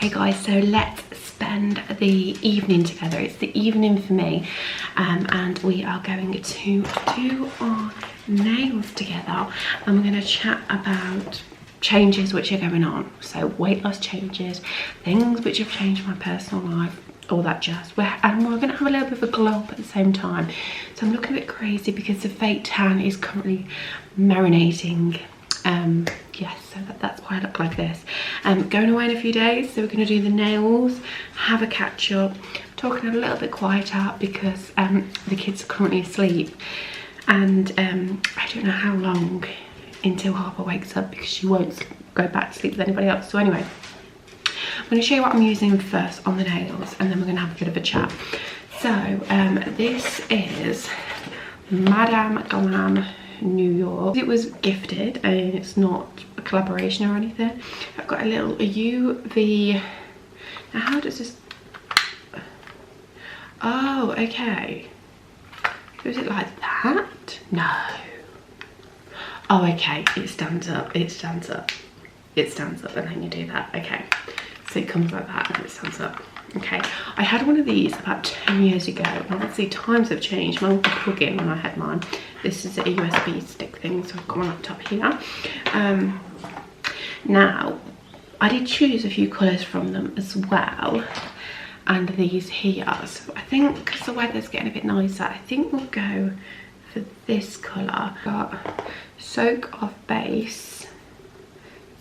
Okay guys, so let's spend the evening together. It's the evening for me, and we are going to do our nails together, and we're going to chat about changes which are going on. So weight loss changes, things which have changed my personal life, all that jazz. And we're going to have a little bit of a glow up at the same time. So I'm looking a bit crazy because the fake tan is currently marinating. Yes, so that's why I look like this. Going away in a few days, so we're going to do the nails, have a catch up, talking a little bit quieter because the kids are currently asleep, and I don't know how long until Harper wakes up because she won't go back to sleep with anybody else. So anyway, I'm going to show you what I'm using first on the nails, and then we're going to have a bit of a chat. So this is Madame Glam New York. It was gifted and it's not a collaboration or anything. I've got a little UV. Now how does this, oh okay, is it like that? No. Oh okay, it stands up, it stands up, it stands up, and then you do that. Okay, so it comes like that and it stands up. Okay, I had one of these about 10 years ago. Obviously times have changed. Mine was a plug-in when I had mine. This is a USB stick thing, so I've got my laptop here. Now I did choose a few colours from them as well, and these here. So I think because the weather's getting a bit nicer, I think we'll go for this colour. Got soak off base,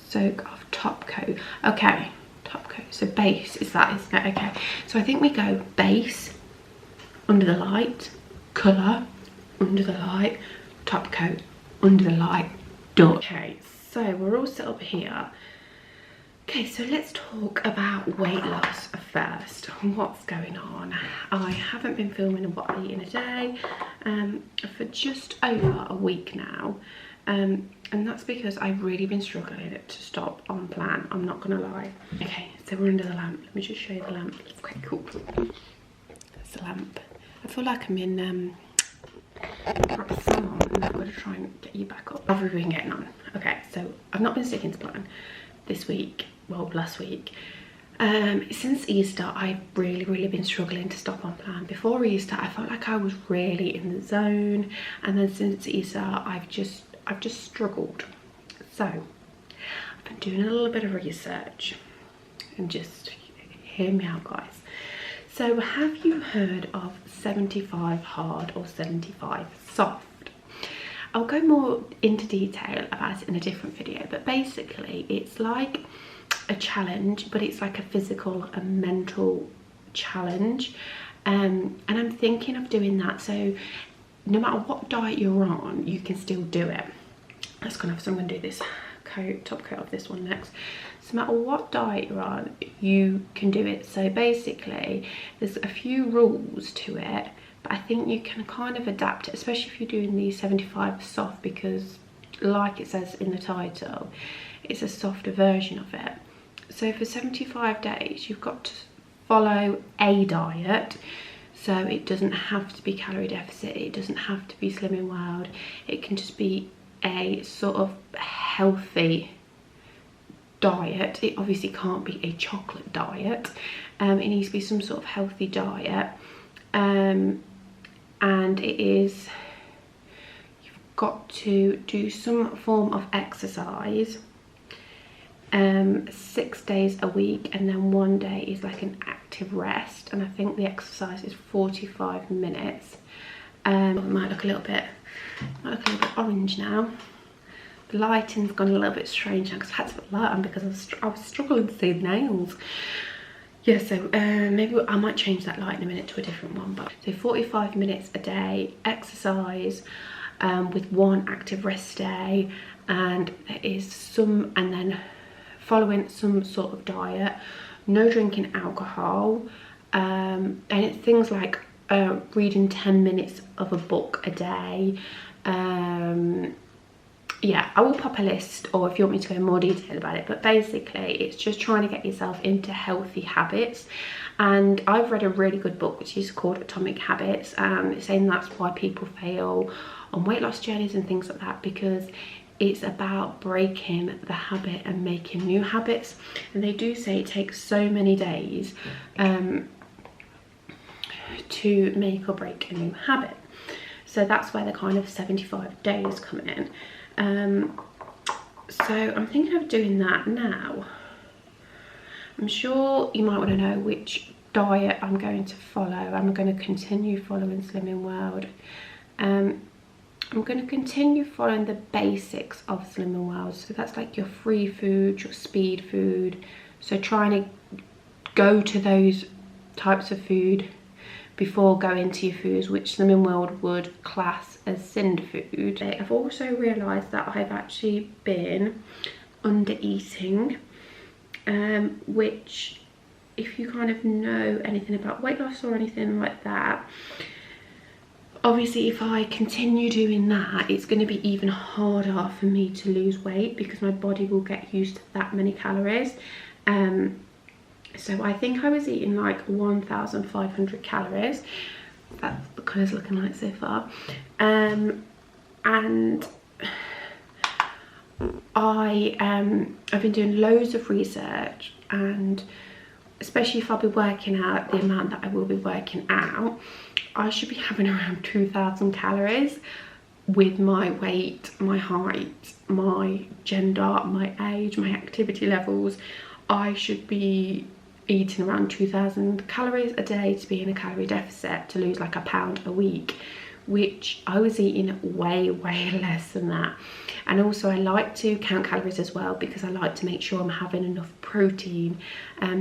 soak off top coat. Okay, top coat, so base is that, isn't it? Okay, so I think we go base, under the light, colour, under the light, top coat, under the light, done. Okay, so we're all set up here. Okay, so let's talk about weight loss first. What's going on? I haven't been filming a what I eat in a day for just over a week now. And that's because I've really been struggling to stop on plan, I'm not gonna lie. Okay, so we're under the lamp. Let me just show you the lamp. It's quite cool. That's the lamp. I feel like I'm in perhaps salon, and I've got to try and get you back up. How have we been getting on? Okay, so I've not been sticking to plan this week, well last week. Since Easter I've really been struggling to stop on plan. Before Easter I felt like I was really in the zone, and then since Easter I've just struggled. So I've been doing a little bit of research, and just hear me out guys. So have you heard of 75 hard or 75 soft? I'll go more into detail about it in a different video, but basically it's like a challenge, but it's like a physical and mental challenge, and I'm thinking of doing that. So no matter what diet you're on, you can still do it. That's gonna have, so I'm gonna do this top coat of this one next. So no matter what diet you're on, you can do it. So basically there's a few rules to it, but I think you can kind of adapt it, especially if you're doing the 75 soft, because like it says in the title, it's a softer version of it. So for 75 days you've got to follow a diet. So it doesn't have to be calorie deficit, it doesn't have to be Slimming World, it can just be a sort of healthy diet. It obviously can't be a chocolate diet, it needs to be some sort of healthy diet, and it is, you've got to do some form of exercise 6 days a week, and then 1 day is like an active rest, and I think the exercise is 45 minutes. It might look a little bit orange now. The lighting's gone a little bit strange now because I had to put light on because I was struggling to see the nails. Yeah, so maybe I might change that light in a minute to a different one. But so 45 minutes a day exercise, with 1 active rest day, and there is some, and then following some sort of diet, no drinking alcohol, and it's things like reading 10 minutes of a book a day. Yeah, I will pop a list, or if you want me to go in more detail about it, but basically it's just trying to get yourself into healthy habits. And I've read a really good book which is called Atomic Habits, and it's saying that's why people fail on weight loss journeys and things like that, because it's about breaking the habit and making new habits. And they do say it takes so many days to make or break a new habit. So that's where the kind of 75 days come in. So I'm thinking of doing that now. I'm sure you might want to know which diet I'm going to follow. I'm going to continue following Slimming World. I'm going to continue following the basics of Slimming World. So that's like your free food, your speed food. So trying to go to those types of food before going to your foods which Slimming World would class as sin food. I've also realised that I've actually been under eating, which, if you kind of know anything about weight loss or anything like that, obviously if I continue doing that, it's going to be even harder for me to lose weight because my body will get used to that many calories. So I think I was eating like 1,500 calories. That's the colours looking like so far. And I've been doing loads of research, and especially if I'll be working out the amount that I will be working out, I should be having around 2,000 calories with my weight, my height, my gender, my age, my activity levels. I should be eating around 2,000 calories a day to be in a calorie deficit, to lose like a pound a week, which I was eating way less than that. And also I like to count calories as well, because I like to make sure I'm having enough protein,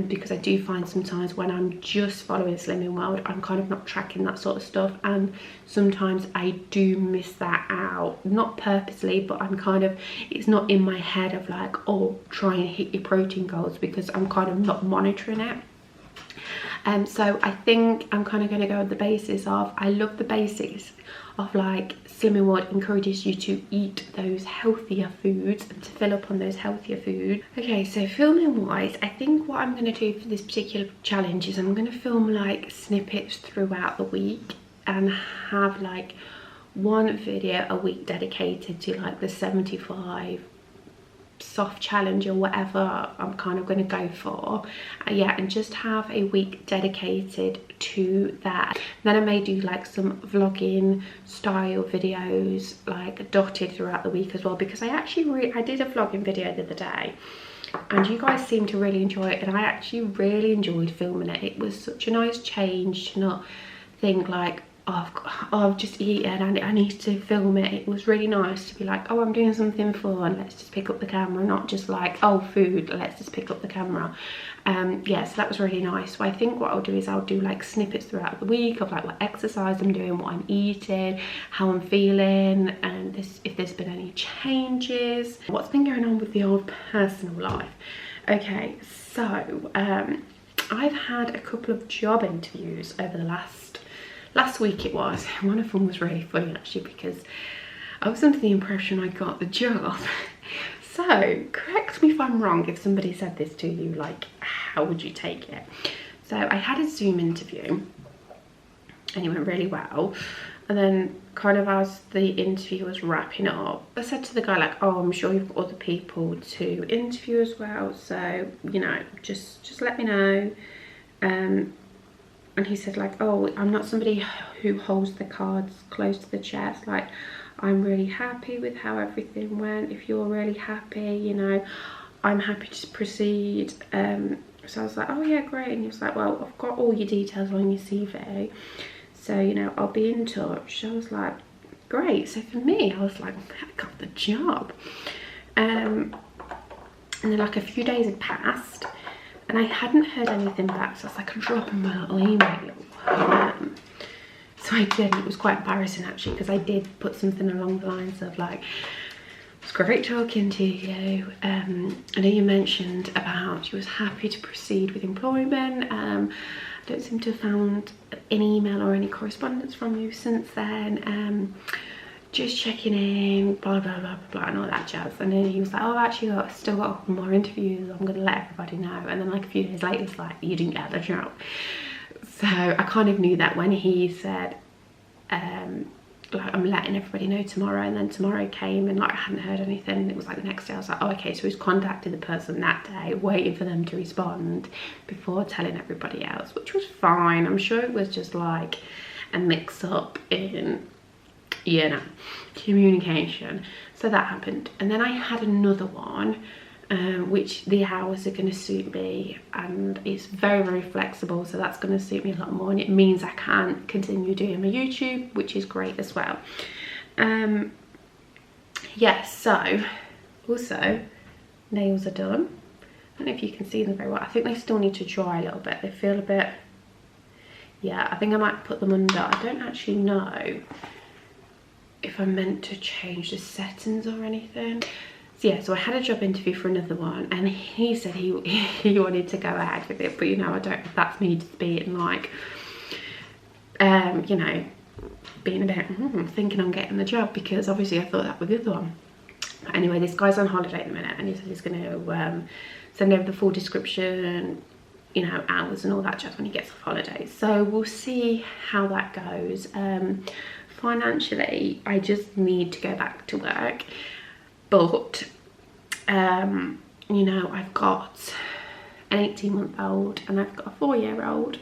because I do find sometimes when I'm just following Slimming World, I'm kind of not tracking that sort of stuff, and sometimes I do miss that out, not purposely, but I'm kind of, it's not in my head of like, oh, try and hit your protein goals, because I'm kind of not monitoring it. So I think I'm kind of going to go on the basis of, I love the basics of like Slimming World encourages you to eat those healthier foods and to fill up on those healthier foods. Okay, so filming wise, I think what I'm going to do for this particular challenge is I'm going to film like snippets throughout the week and have like one video a week dedicated to like the 75 soft challenge or whatever I'm kind of going to go for, yeah, and just have a week dedicated to that. Then I may do like some vlogging style videos like dotted throughout the week as well, because I actually I did a vlogging video the other day and you guys seemed to really enjoy it, and I actually really enjoyed filming it. It was such a nice change to not think like, oh, I've just eaten and I need to film it. It was really nice to be like, oh, I'm doing something fun, let's just pick up the camera, not just like, oh, food, let's just pick up the camera. Yeah, so that was really nice. So I think what I'll do is I'll do like snippets throughout the week of like what exercise I'm doing, what I'm eating, how I'm feeling, and this, if there's been any changes, what's been going on with the old personal life. Okay, so I've had a couple of job interviews over the last week. It was, one of them was really funny actually, because I was under the impression I got the job. So correct me if I'm wrong, if somebody said this to you, like how would you take it? So I had a Zoom interview and it went really well, and then kind of as the interview was wrapping up, I said to the guy like, oh, I'm sure you've got other people to interview as well, so you know, just let me know. And he said like, oh, I'm not somebody who holds the cards close to the chest, like I'm really happy with how everything went. If you're really happy, you know, I'm happy to proceed. So I was like, oh yeah, great. And he was like, well, I've got all your details on your CV, so you know, I'll be in touch. So I was like, great. So for me, I was like, I got the job. And then like a few days had passed and I hadn't heard anything back, so I was like, I'll drop him a little email. So I did, and it was quite embarrassing actually, because I did put something along the lines of like, it's great talking to you. I know you mentioned about you was happy to proceed with employment. I don't seem to have found any email or any correspondence from you since then. Just checking in, blah blah blah blah blah, and all that jazz. And then he was like, oh, I've actually still got a couple more interviews, I'm gonna let everybody know. And then like a few days later, it's like, you didn't get the job. So I kind of knew that when he said like I'm letting everybody know tomorrow, and then tomorrow came and like I hadn't heard anything, and it was like the next day I was like, oh okay, so he's contacted the person that day, waiting for them to respond before telling everybody else, which was fine. I'm sure it was just like a mix up in, you know, communication. So that happened, and then I had another one which the hours are going to suit me, and it's very, very flexible, so that's going to suit me a lot more, and it means I can continue doing my YouTube, which is great as well. Yes, so also nails are done. I don't know if you can see them very well. I think they still need to dry a little bit. They feel a bit, yeah, I think I might put them under. I don't actually know if I'm meant to change the settings or anything. So yeah, so I had a job interview for another one, and he said he wanted to go ahead with it, but you know, I don't know if that's me just being like, you know, being a bit thinking I'm getting the job, because obviously I thought that with the other one. But anyway, this guy's on holiday at the minute, and he said he's going to send over the full description, you know, hours and all that jazz when he gets off holiday. So we'll see how that goes. Financially, I just need to go back to work. But, you know, I've got an 18-month-old and I've got a 4-year-old,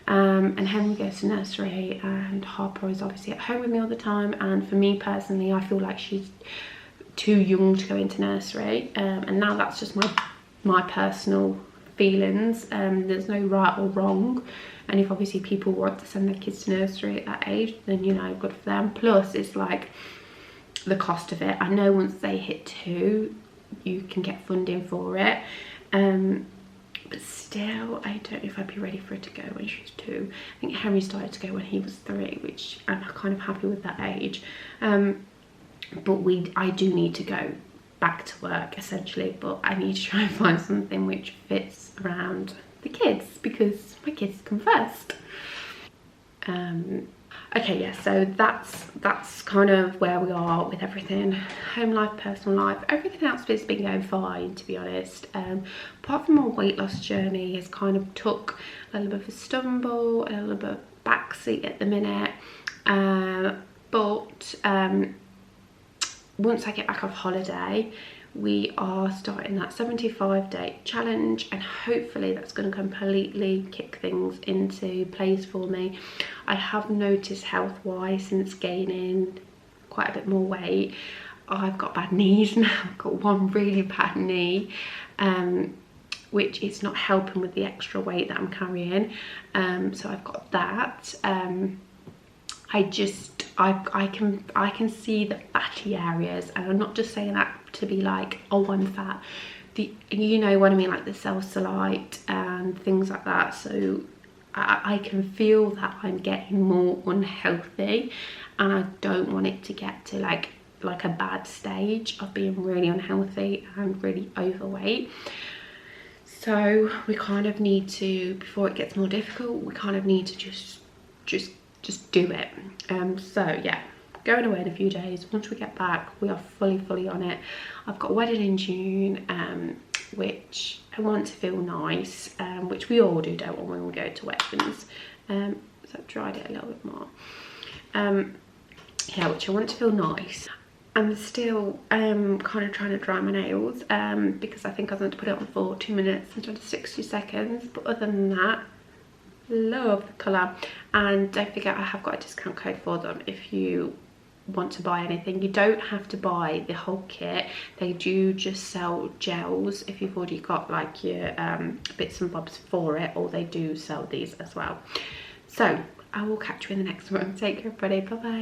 and Henry goes to nursery, and Harper is obviously at home with me all the time. And for me personally, I feel like she's too young to go into nursery, and now that's just my personal feelings. There's no right or wrong, and if obviously people want to send their kids to nursery at that age, then you know, good for them. Plus it's like the cost of it. I know once they hit 2 you can get funding for it, but still I don't know if I'd be ready for her to go when she's 2. I think Henry started to go when he was 3, which I'm kind of happy with that age, but I do need to go back to work essentially, but I need to try and find something which fits around the kids, because my kids come first. Okay, yeah, so that's kind of where we are with everything. Home life, personal life, everything else has been going fine, to be honest. Apart from my weight loss journey has kind of took a little bit of a stumble, a little bit of backseat at the minute, but once I get back off holiday, we are starting that 75-day challenge, and hopefully that's going to completely kick things into place for me. I have noticed health-wise, since gaining quite a bit more weight, I've got bad knees now. I've got one really bad knee, which is not helping with the extra weight that I'm carrying. So I've got that. I can see the fatty areas, and I'm not just saying that to be like, oh, I'm fat. You know what I mean, like the cellulite and things like that. So I can feel that I'm getting more unhealthy, and I don't want it to get to like a bad stage of being really unhealthy and really overweight. So we kind of need to, before it gets more difficult, we kind of need to just do it. So yeah, going away in a few days. Once we get back, we are fully on it. I've got a wedding in June, which I want to feel nice, which we all do, don't we, when we go to weddings. So I've dried it a little bit more. Yeah, which I want to feel nice. I'm still kind of trying to dry my nails, because I think I was meant to put it on for 2 minutes instead of 60 seconds. But other than that, love the colour. And don't forget, I have got a discount code for them if you want to buy anything. You don't have to buy the whole kit. They do just sell gels if you've already got like your bits and bobs for it, or they do sell these as well. So I will catch you in the next one. Take care, everybody. Bye bye.